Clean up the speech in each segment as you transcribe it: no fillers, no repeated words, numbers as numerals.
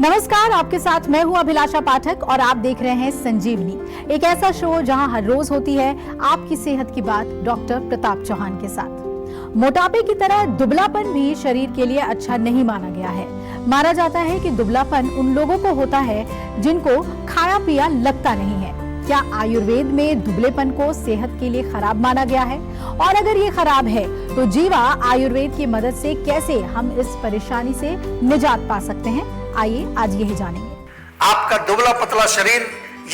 नमस्कार, आपके साथ मैं हूं अभिलाषा पाठक और आप देख रहे हैं संजीवनी, एक ऐसा शो जहां हर रोज होती है आपकी सेहत की बात डॉक्टर प्रताप चौहान के साथ। मोटापे की तरह दुबलापन भी शरीर के लिए अच्छा नहीं माना गया है। माना जाता है कि दुबलापन उन लोगों को होता है जिनको खाया पिया लगता नहीं है। क्या आयुर्वेद में दुबलेपन को सेहत के लिए खराब माना गया है? और अगर ये खराब है तो जीवा आयुर्वेद की मदद से कैसे हम इस परेशानी से निजात पा सकते हैं? आइए आज यही जानेंगे। आपका दुबला पतला शरीर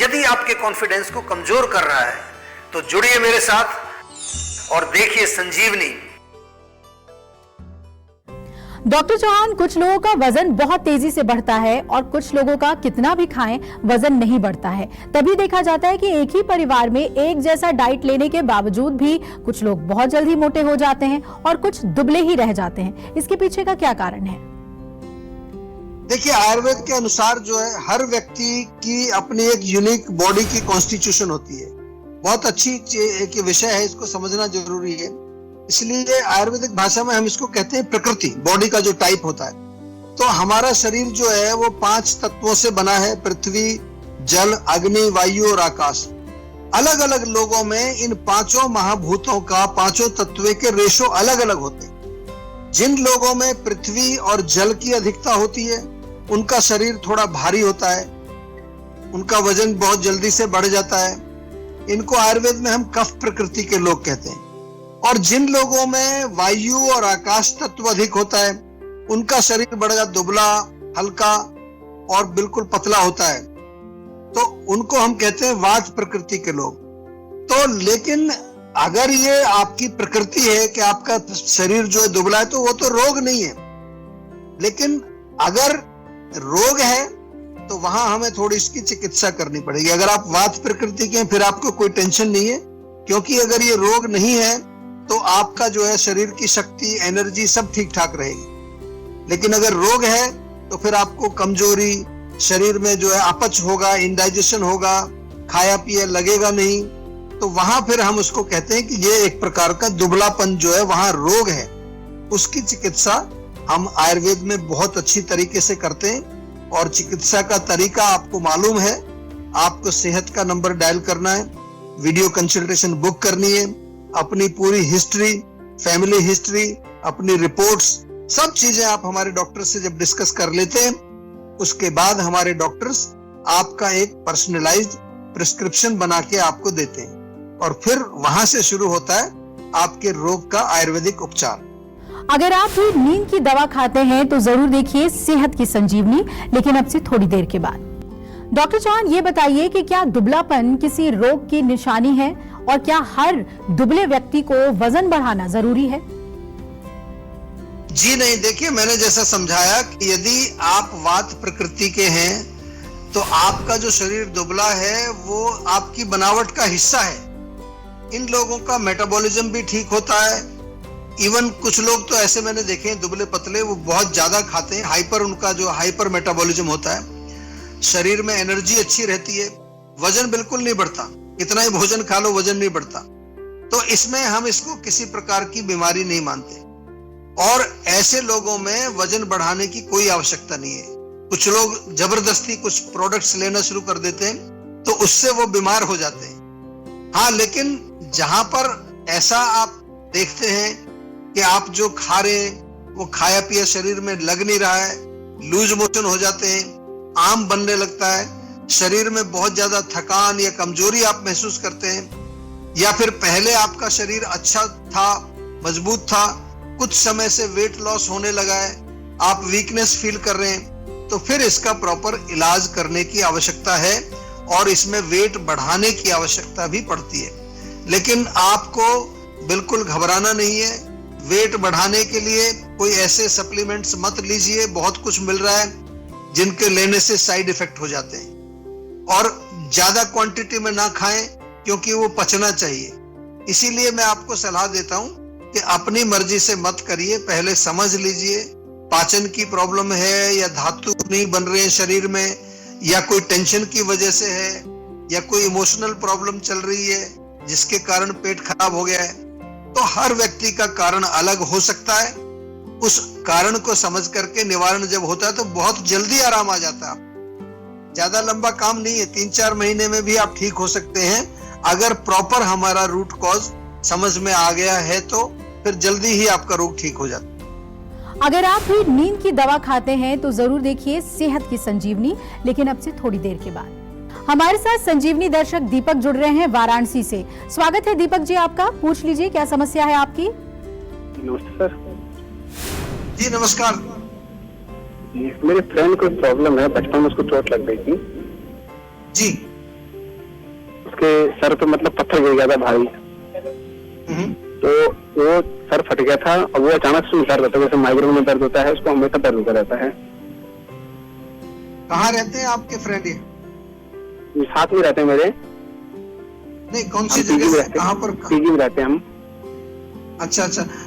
यदि आपके कॉन्फिडेंस को कमजोर कर रहा है तो जुड़िए मेरे साथ और देखिए संजीवनी। डॉक्टर चौहान, कुछ लोगों का वजन बहुत तेजी से बढ़ता है और कुछ लोगों का कितना भी खाएं वजन नहीं बढ़ता है। तभी देखा जाता है कि एक ही परिवार में एक जैसा डाइट लेने के बावजूद भी कुछ लोग बहुत जल्दी मोटे हो जाते हैं और कुछ दुबले ही रह जाते हैं। इसके पीछे का क्या कारण है? देखिए, आयुर्वेद के अनुसार जो है हर व्यक्ति की अपनी एक यूनिक बॉडी की कॉन्स्टिट्यूशन होती है। बहुत अच्छी एक विषय है, इसको समझना जरूरी है। इसलिए आयुर्वेदिक भाषा में हम इसको कहते हैं प्रकृति, बॉडी का जो टाइप होता है। तो हमारा शरीर जो है वो 5 तत्वों से बना है: पृथ्वी, जल, अग्नि, वायु और आकाश। अलग अलग लोगों में इन 5 महाभूतों का, 5 तत्वों के रेशो अलग अलग होते हैं। जिन लोगों में पृथ्वी और जल की अधिकता होती है उनका शरीर थोड़ा भारी होता है, उनका वजन बहुत जल्दी से बढ़ जाता है। इनको आयुर्वेद में हम कफ प्रकृति के लोग कहते हैं। और जिन लोगों में वायु और आकाश तत्व अधिक होता है उनका शरीर बड़ा दुबला, हल्का और बिल्कुल पतला होता है, तो उनको हम कहते हैं वात प्रकृति के लोग। तो लेकिन अगर ये आपकी प्रकृति है कि आपका शरीर जो है दुबला है तो वो तो रोग नहीं है। लेकिन अगर रोग है तो वहां हमें थोड़ी इसकी चिकित्सा करनी पड़ेगी। अगर आप वात प्रकृति के हैं फिर आपको कोई टेंशन नहीं है, क्योंकि अगर ये रोग नहीं है तो आपका जो है शरीर की शक्ति, एनर्जी सब ठीक ठाक रहेगी। लेकिन अगर रोग है तो फिर आपको कमजोरी, शरीर में जो है अपच होगा, इंडाइजेशन होगा, खाया पिया लगेगा नहीं, तो वहां फिर हम उसको कहते हैं कि ये एक प्रकार का दुबलापन जो है वहां रोग है। उसकी चिकित्सा हम आयुर्वेद में बहुत अच्छी तरीके से करते हैं। और चिकित्सा का तरीका आपको मालूम है। आपको सेहत का नंबर डायल करना है, वीडियो कंसल्टेशन बुक करनी है, अपनी पूरी हिस्ट्री, फैमिली हिस्ट्री, अपनी रिपोर्ट्स, सब चीजें आप हमारे डॉक्टर से जब डिस्कस कर लेते हैं उसके बाद हमारे डॉक्टर्स आपका एक पर्सनलाइज्ड प्रिस्क्रिप्शन बना के आपको देते हैं और फिर वहां से शुरू होता है आपके रोग का आयुर्वेदिक उपचार। अगर आप भी नींद की दवा खाते हैं तो जरूर देखिए सेहत की संजीवनी, लेकिन अब से थोड़ी देर के बाद। डॉक्टर चौहान, ये बताइए कि क्या दुबलापन किसी रोग की निशानी है और क्या हर दुबले व्यक्ति को वजन बढ़ाना जरूरी है? जी नहीं, देखिए मैंने जैसा समझाया कि यदि आप वात प्रकृति के हैं तो आपका जो शरीर दुबला है वो आपकी बनावट का हिस्सा है। इन लोगों का मेटाबॉलिज्म भी ठीक होता है। इवन कुछ लोग तो ऐसे मैंने देखे हैं दुबले पतले, वो बहुत ज्यादा खाते हैं, हाइपर, उनका जो हाइपर मेटाबॉलिज्म होता है। शरीर में एनर्जी अच्छी रहती है, वजन बिल्कुल नहीं बढ़ता, कितना ही भोजन खा लो वजन नहीं बढ़ता। तो इसमें हम इसको किसी प्रकार की बीमारी नहीं मानते। और ऐसे लोगों में वजन बढ़ाने की कोई आवश्यकता नहीं है। कुछ लोग जबरदस्ती कुछ प्रोडक्ट्स लेना शुरू कर देते हैं तो उससे वो बीमार हो जाते हैं। हाँ, लेकिन जहां पर ऐसा आप देखते हैं कि आप जो खा रहे हैं वो खाया पिया शरीर में लग नहीं रहा है, लूज मोशन हो जाते हैं, आम बनने लगता है, शरीर में बहुत ज्यादा थकान या कमजोरी आप महसूस करते हैं, या फिर पहले आपका शरीर अच्छा था, मजबूत था, कुछ समय से वेट लॉस होने लगा है, आप वीकनेस फील कर रहे हैं, तो फिर इसका प्रॉपर इलाज करने की आवश्यकता है और इसमें वेट बढ़ाने की आवश्यकता भी पड़ती है। लेकिन आपको बिल्कुल घबराना नहीं है। वेट बढ़ाने के लिए कोई ऐसे सप्लीमेंट्स मत लीजिए, बहुत कुछ मिल रहा है जिनके लेने से साइड इफेक्ट हो जाते हैं। और ज्यादा क्वांटिटी में ना खाएं क्योंकि वो पचना चाहिए। इसीलिए मैं आपको सलाह देता हूं कि अपनी मर्जी से मत करिए, पहले समझ लीजिए पाचन की प्रॉब्लम है या धातु नहीं बन रहे हैं शरीर में, या कोई टेंशन की वजह से है, या कोई इमोशनल प्रॉब्लम चल रही है जिसके कारण पेट खराब हो गया है। तो हर व्यक्ति का कारण अलग हो सकता है उस कारण को समझ करके निवारण जब होता है तो बहुत जल्दी आराम आ जाता है। ज्यादा लंबा काम नहीं है, 3-4 महीने में भी आप ठीक हो सकते हैं। अगर प्रॉपर हमारा रूट कॉज समझ में आ गया है तो फिर जल्दी ही आपका रोग ठीक हो जाता है। अगर आप भी नींद की दवा खाते हैं तो जरूर देखिए सेहत की संजीवनी, लेकिन अब से थोड़ी देर के बाद। हमारे साथ संजीवनी दर्शक दीपक जुड़ रहे हैं वाराणसी से। स्वागत है दीपक जी आपका, पूछ लीजिए क्या समस्या है आपकी। नमस्ते सर। जी नमस्कार। मेरे फ्रेंड को प्रॉब्लम है, बचपन में उसको चोट लग गई थी जी। उसके सर पे मतलब पत्थर गिर गया था भारी, तो वो सर फट गया था और वो अचानक से दर्द होता है, जैसे माइग्रेन में दर्द होता है उसको हमेशा दर्द होता रहता है। कहाँ रहते हैं आपके फ्रेंड? ये साथ में रहते हैं मेरे। नहीं, कौन सी जगह से, कहाँ पर? पीजी में रहते हैं हम। अच्छा।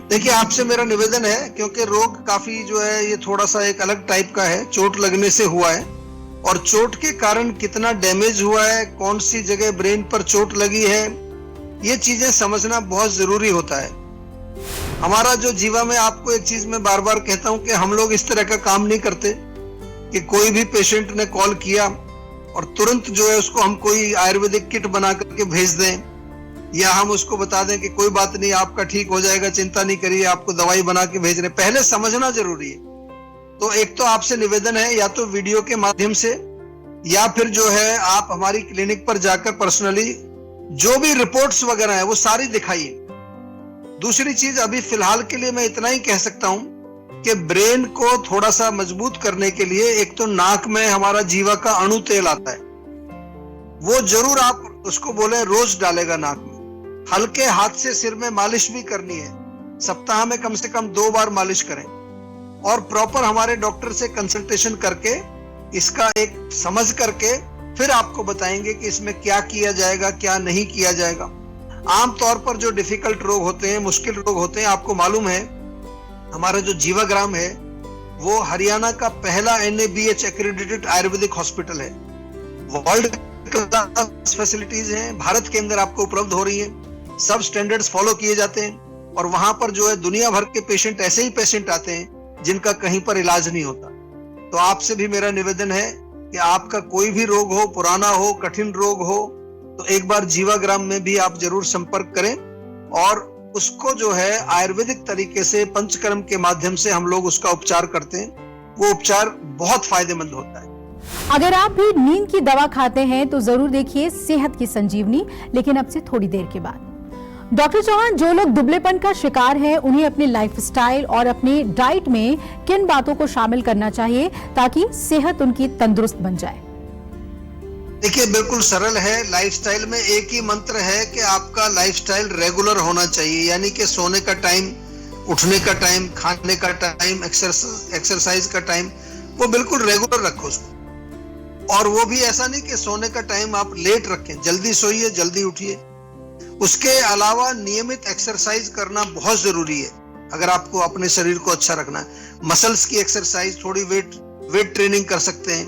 देखिए आपसे मेरा निवेदन है, क्योंकि रोग काफी जो है ये थोड़ा सा एक अलग टाइप का है, चोट लगने से हुआ है और चोट के कारण कितना डैमेज हुआ है, कौन सी जगह ब्रेन पर चोट लगी है, ये चीजें समझना बहुत जरूरी होता है। हमारा जो जीवा में, आपको एक चीज मैं बार बार कहता हूं कि हम लोग इस तरह का काम नहीं करते कि कोई भी पेशेंट ने कॉल किया और तुरंत जो है उसको हम कोई आयुर्वेदिक किट बना करके भेज दें, या हम उसको बता दें कि कोई बात नहीं आपका ठीक हो जाएगा, चिंता नहीं करिए, आपको दवाई बना के भेज रहे। पहले समझना जरूरी है। तो एक तो आपसे निवेदन है, या तो वीडियो के माध्यम से या फिर जो है आप हमारी क्लिनिक पर जाकर पर्सनली जो भी रिपोर्ट्स वगैरह है वो सारी दिखाइए। दूसरी चीज, अभी फिलहाल के लिए मैं इतना ही कह सकता हूं कि ब्रेन को थोड़ा सा मजबूत करने के लिए एक तो नाक में हमारा जीवा का अणु तेल आता है, वो जरूर आप उसको बोले रोज डालेगा नाक में। हल्के हाथ से सिर में मालिश भी करनी है, सप्ताह में कम से कम 2 बार मालिश करें और प्रॉपर हमारे डॉक्टर से कंसल्टेशन करके इसका एक समझ करके फिर आपको बताएंगे कि इसमें क्या किया जाएगा, क्या नहीं किया जाएगा। आमतौर पर जो डिफिकल्ट रोग होते हैं, मुश्किल रोग होते हैं, आपको मालूम है हमारा जो जीवाग्राम है वो हरियाणा का पहला NABH एक्रेडिटेड आयुर्वेदिक हॉस्पिटल है। वर्ल्ड क्लास फैसिलिटीज हैं, भारत के अंदर आपको उपलब्ध हो रही हैं, सब स्टैंडर्ड्स फॉलो किए जाते हैं और वहां पर जो है दुनिया भर के पेशेंट, ऐसे ही पेशेंट आते हैं जिनका कहीं पर इलाज नहीं होता। तो आपसे भी मेरा निवेदन है कि आपका कोई भी रोग हो, पुराना हो, कठिन रोग हो, तो एक बार जीवाग्राम में भी आप जरूर संपर्क करें और उसको जो है आयुर्वेदिक तरीके से पंचकर्म के माध्यम से हम लोग उसका उपचार करते हैं। वो उपचार बहुत फायदेमंद होता है। अगर आप भी नींद की दवा खाते हैं तो जरूर देखिए सेहत की संजीवनी, लेकिन अब से थोड़ी देर के बाद। डॉक्टर चौहान, जो लोग दुबलेपन का शिकार हैं उन्हें अपनी लाइफस्टाइल और अपनी डाइट में किन बातों को शामिल करना चाहिए ताकि सेहत उनकी तंदुरुस्त बन जाए? देखिए बिल्कुल सरल है। लाइफस्टाइल में एक ही मंत्र है कि आपका लाइफस्टाइल रेगुलर होना चाहिए, यानी कि सोने का टाइम, उठने का टाइम, खाने का टाइम, एक्सरसाइज का टाइम, वो बिल्कुल रेगुलर रखो उसको। और वो भी ऐसा नहीं कि सोने का टाइम आप लेट रखें, जल्दी सोइए जल्दी उठिए। उसके अलावा नियमित एक्सरसाइज करना बहुत जरूरी है अगर आपको अपने शरीर को अच्छा रखना है। मसल्स की एक्सरसाइज, थोड़ी वेट ट्रेनिंग कर सकते हैं,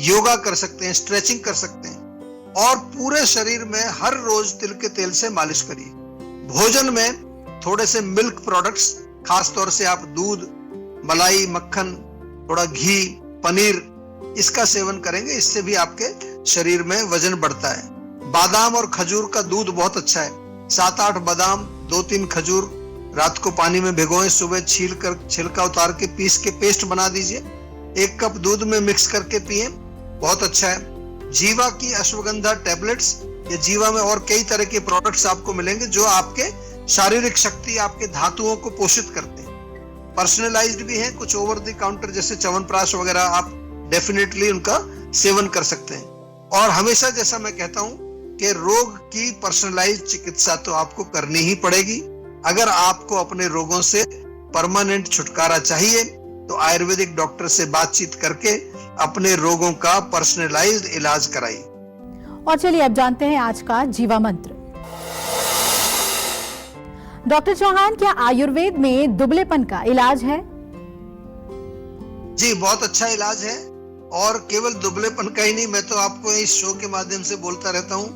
योगा कर सकते हैं, स्ट्रेचिंग कर सकते हैं और पूरे शरीर में हर रोज तिल के तेल से मालिश करिए। भोजन में थोड़े से मिल्क प्रोडक्ट्स, खास तौर से आप दूध, मलाई, मक्खन, थोड़ा घी, पनीर, इसका सेवन करेंगे, इससे भी आपके शरीर में वजन बढ़ता है। बादाम और खजूर का दूध बहुत अच्छा है। 7-8 बादाम, 2-3 खजूर रात को पानी में भिगोएं, सुबह छील कर छिलका उतार के पीस के पेस्ट बना दीजिए, 1 कप दूध में मिक्स करके पिए, बहुत अच्छा है। जीवा की अश्वगंधा टैबलेट्स, या जीवा में और कई तरह के प्रोडक्ट्स आपको मिलेंगे जो आपके शारीरिक शक्ति, आपके धातुओं को पोषित करते हैं। पर्सनलाइज्ड भी हैं, कुछ ओवर द काउंटर जैसे च्यवनप्राश वगैरह, आप डेफिनेटली उनका सेवन कर सकते हैं। और हमेशा जैसा मैं कहता हूं कि रोग की पर्सनलाइज्ड चिकित्सा तो आपको करनी ही पड़ेगी। अगर आपको अपने रोगों से परमानेंट छुटकारा चाहिए तो आयुर्वेदिक डॉक्टर से बातचीत करके अपने रोगों का पर्सनलाइज्ड इलाज कराइए। और चलिए अब जानते हैं आज का जीवा मंत्र। डॉक्टर चौहान, क्या आयुर्वेद में दुबलेपन का इलाज है? जी, बहुत अच्छा इलाज है। और केवल दुबलेपन का ही नहीं, मैं तो आपको इस शो के माध्यम से बोलता रहता हूं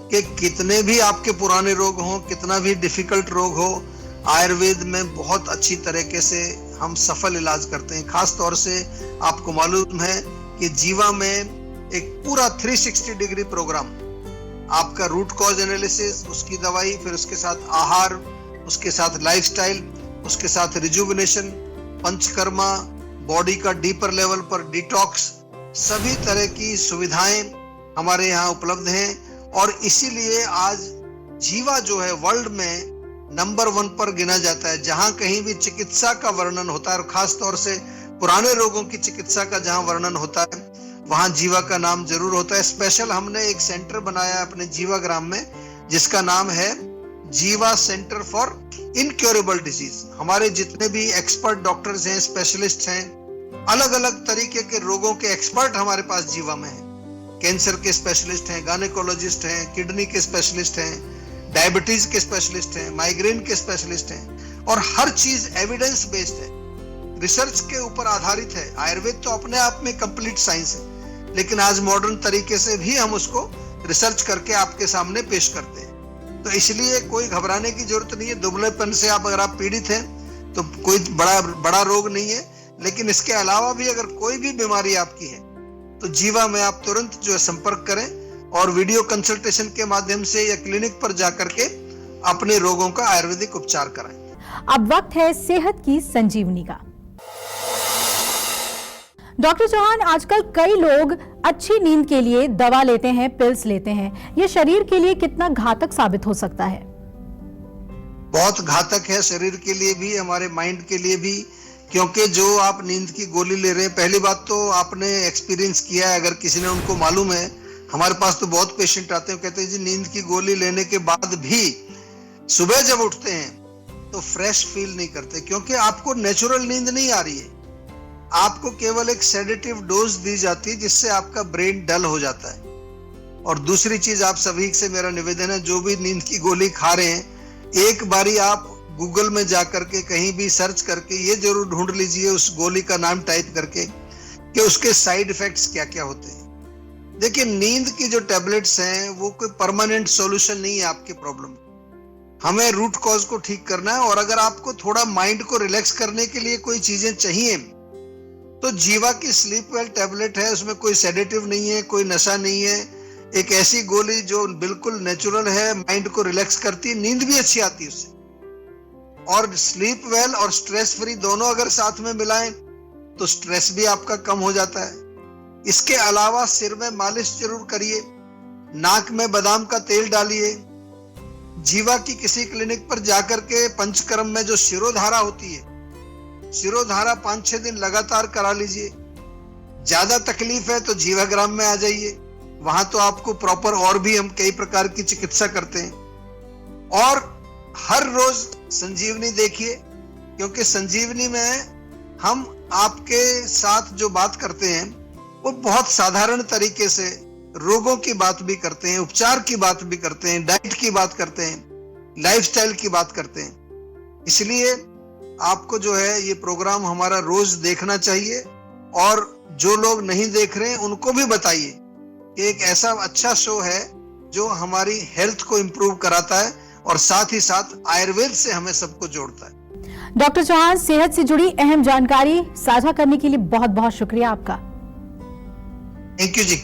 कि कितने भी आपके पुराने रोग हों, कितना भी डिफिकल्ट रोग हो, आयुर्वेद में बहुत अच्छी तरीके से हम सफल इलाज करते हैं। खास तौर से आपको मालूम है कि जीवा में एक पूरा 360 डिग्री प्रोग्राम, आपका रूट कॉज एनालिसिस, उसकी दवाई, फिर उसके साथ आहार, उसके साथ लाइफस्टाइल, उसके साथ रिजुविनेशन, पंचकर्मा, बॉडी का डीपर लेवल पर डिटॉक्स, सभी तरह की सुविधाएं हमारे यहाँ उपलब्ध हैं। और इसीलिए आज जीवा जो है वर्ल्ड में नंबर 1 पर गिना जाता है। जहां कहीं भी चिकित्सा का वर्णन होता है, और खास तौर से पुराने रोगों की चिकित्सा का जहां वर्णन होता है, वहां जीवा का नाम जरूर होता है। स्पेशल हमने एक सेंटर बनाया अपने जीवा ग्राम में, जिसका नाम है जीवा सेंटर फॉर इनक्योरेबल डिजीज। हमारे जितने भी एक्सपर्ट डॉक्टर्स हैं, स्पेशलिस्ट हैं, अलग अलग तरीके के रोगों के एक्सपर्ट हमारे पास जीवा में हैं। कैंसर के स्पेशलिस्ट हैं, गायनेकोलॉजिस्ट हैं, किडनी के स्पेशलिस्ट हैं, डायबिटीज के स्पेशलिस्ट हैं, माइग्रेन के स्पेशलिस्ट हैं, और हर चीज एविडेंस बेस्ड है, रिसर्च के ऊपर आधारित है। आयुर्वेद तो अपने आप में कंप्लीट साइंस है, लेकिन आज मॉडर्न तरीके से भी हम उसको रिसर्च करके आपके सामने पेश करते हैं। तो इसलिए कोई घबराने की जरूरत नहीं है। दुबलेपन से अगर आप पीड़ित हैं तो कोई बड़ा रोग नहीं है, लेकिन इसके अलावा भी अगर कोई भी बीमारी आपकी है तो जीवा में आप तुरंत जो है संपर्क करें, और वीडियो कंसल्टेशन के माध्यम से या क्लिनिक पर जाकर के अपने रोगों का आयुर्वेदिक उपचार कराएं। अब वक्त है सेहत की संजीवनी का। डॉक्टर चौहान, आजकल कई लोग अच्छी नींद के लिए दवा लेते हैं, पिल्स लेते हैं। ये शरीर के लिए कितना घातक साबित हो सकता है? बहुत घातक है, शरीर के लिए भी, हमारे माइंड के लिए भी। क्योंकि जो आप नींद की गोली ले रहे हैं, पहली बात तो आपने एक्सपीरियंस किया है, अगर किसी ने, उनको मालूम है, हमारे पास तो बहुत पेशेंट आते हैं, कहते हैं जी नींद की गोली लेने के बाद भी सुबह जब उठते हैं तो फ्रेश फील नहीं करते, क्योंकि आपको नेचुरल नींद नहीं आ रही है। आपको केवल एक सेडेटिव डोज दी जाती है, जिससे आपका ब्रेन डल हो जाता है। और दूसरी चीज, आप सभी से मेरा निवेदन है, जो भी नींद की गोली खा रहे हैं, एक बारी आप गूगल में जाकर के कहीं भी सर्च करके ये जरूर ढूंढ लीजिए, उस गोली का नाम टाइप करके, कि उसके साइड इफेक्ट्स क्या क्या होते हैं। देखिए, नींद की जो टैबलेट्स हैं वो कोई परमानेंट सॉल्यूशन नहीं है आपके प्रॉब्लम। हमें रूट कॉज को ठीक करना है, और अगर आपको थोड़ा माइंड को रिलैक्स करने के लिए कोई चीजें चाहिए तो जीवा की स्लीप वेल टैबलेट है, उसमें कोई सेडेटिव नहीं है, कोई नशा नहीं है। एक ऐसी गोली जो बिल्कुल नेचुरल है, माइंड को रिलैक्स करती है, नींद भी अच्छी आती है उससे। और स्लीप वेल और स्ट्रेस फ्री दोनों अगर साथ में मिलाएं तो स्ट्रेस भी आपका कम हो जाता है। इसके अलावा सिर में मालिश जरूर करिए, नाक में बादाम का तेल डालिए। जीवा की किसी क्लिनिक पर जाकर के पंचकर्म में जो शिरोधारा होती है, शिरोधारा 5-6 दिन लगातार करा लीजिए। ज्यादा तकलीफ है तो जीवाग्राम में आ जाइए, वहां तो आपको प्रॉपर और भी हम कई प्रकार की चिकित्सा करते हैं। और हर रोज संजीवनी देखिए, क्योंकि संजीवनी में हम आपके साथ जो बात करते हैं वो बहुत साधारण तरीके से रोगों की बात भी करते हैं, उपचार की बात भी करते हैं, डाइट की बात करते हैं, लाइफस्टाइल की बात करते हैं। इसलिए आपको जो है ये प्रोग्राम हमारा रोज देखना चाहिए, और जो लोग नहीं देख रहे हैं उनको भी बताइए कि एक ऐसा अच्छा शो है जो हमारी हेल्थ को इंप्रूव कराता है और साथ ही साथ आयुर्वेद से हमें सबको जोड़ता है। डॉक्टर चौहान, सेहत से जुड़ी अहम जानकारी साझा करने के लिए बहुत बहुत शुक्रिया आपका। थैंक यू जी।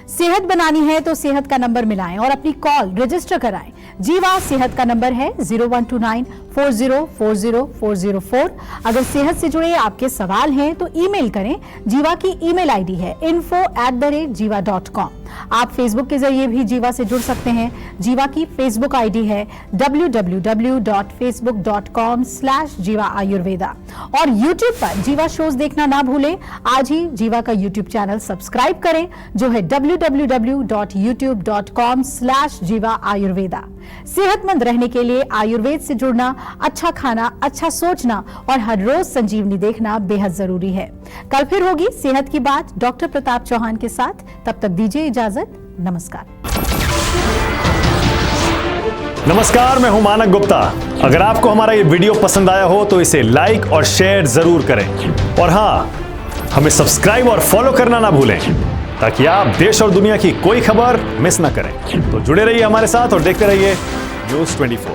सेहत बनानी है तो सेहत का नंबर मिलाएं और अपनी कॉल रजिस्टर कराएं। जीवा सेहत का नंबर है 012940400404। अगर सेहत से जुड़े आपके सवाल हैं तो ईमेल करें। जीवा की ईमेल आईडी है info@jiva.com। आप फेसबुक के जरिए भी जीवा से जुड़ सकते हैं। जीवा की फेसबुक आईडी है www.facebook.com/jiva ayurveda। और यूट्यूब पर जीवा शोज देखना ना भूलें। आज ही जीवा का यूट्यूब चैनल सब्सक्राइब करें, जो है www.youtube.com/jiva ayurveda। सेहतमंद रहने के लिए आयुर्वेद से जुड़ना, अच्छा खाना, अच्छा सोचना और हर रोज संजीवनी देखना बेहद जरूरी है। कल फिर होगी सेहत की बात डॉक्टर प्रताप चौहान के साथ। तब तक दीजिए इजाजत। नमस्कार। नमस्कार, मैं हूं मानक गुप्ता। अगर आपको हमारा ये वीडियो पसंद आया हो तो इसे लाइक और शेयर जरूर करें, और हाँ, हमें सब्सक्राइब और फॉलो करना ना भूलें, ताकि आप देश और दुनिया की कोई खबर मिस ना करें। तो जुड़े रहिए हमारे साथ और देखते रहिए News 24।